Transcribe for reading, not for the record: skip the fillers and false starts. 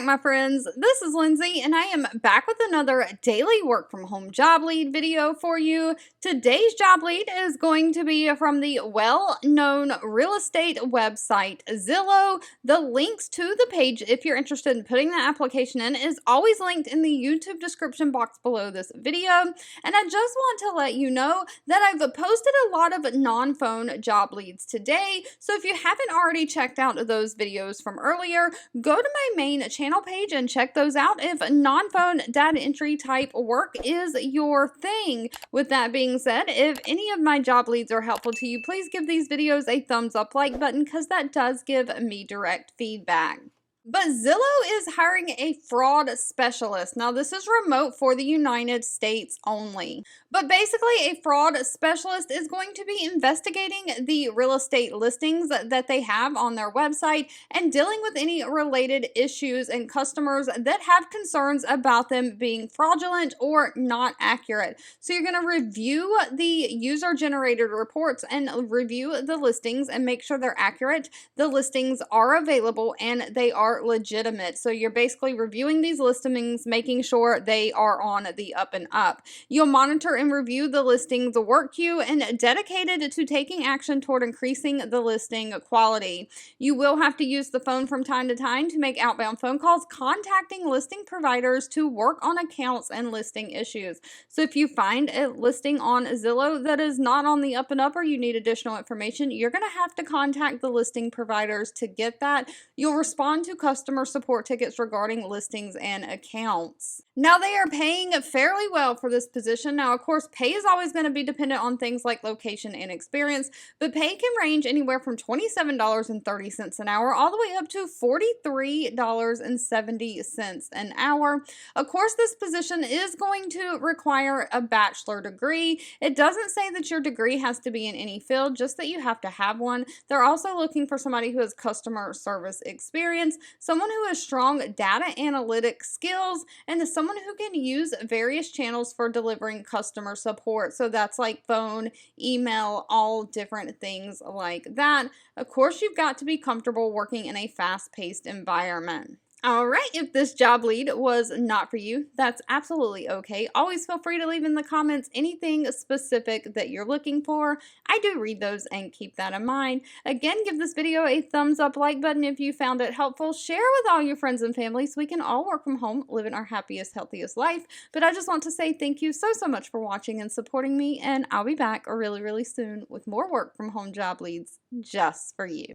back, my friends. This is Lindsay, and I am back with another daily work from home job lead video for you. Today's job lead is going to be from the well-known real estate website Zillow. The links to the page, if you're interested in putting the application in, is always linked in the YouTube description box below this video. And I just want to let you know that I've posted a lot of non-phone job leads today. So if you haven't already checked out those videos from earlier, go to my main channel page and check those out if non-phone data entry type work is your thing. With that being said, if any of my job leads are helpful to you, please give these videos a thumbs up like button because that does give me direct feedback. But Zillow is hiring a fraud specialist. Now, this is remote for the United States only. But basically, a fraud specialist is going to be investigating the real estate listings that they have on their website and dealing with any related issues and customers that have concerns about them being fraudulent or not accurate. So you're going to review the user-generated reports and review the listings and make sure they're accurate. The listings are available and they are legitimate. So you're basically reviewing these listings, making sure they are on the up and up. You'll monitor and review the listing, the work queue, and dedicated to taking action toward increasing the listing quality. You will have to use the phone from time to time to make outbound phone calls, contacting listing providers to work on accounts and listing issues. So if you find a listing on Zillow that is not on the up and up or you need additional information, you're going to have to contact the listing providers to get that. You'll respond to customer support tickets regarding listings and accounts. Now, they are paying fairly well for this position. Now, of course, pay is always going to be dependent on things like location and experience, but pay can range anywhere from $27.30 an hour all the way up to $43.70 an hour. Of course, this position is going to require a bachelor degree. It doesn't say that your degree has to be in any field, just that you have to have one. They're also looking for somebody who has customer service experience, someone who has strong data analytic skills, and someone who can use various channels for delivering customer support. So that's like phone, email, all different things like that. Of course, you've got to be comfortable working in a fast-paced environment. All right, if this job lead was not for you, that's absolutely okay. Always feel free to leave in the comments anything specific that you're looking for. I do read those and keep that in mind. Again, give this video a thumbs up like button if you found it helpful. Share with all your friends and family so we can all work from home, living our happiest, healthiest life. But I just want to say thank you so much for watching and supporting me, and I'll be back really soon with more work from home job leads just for you.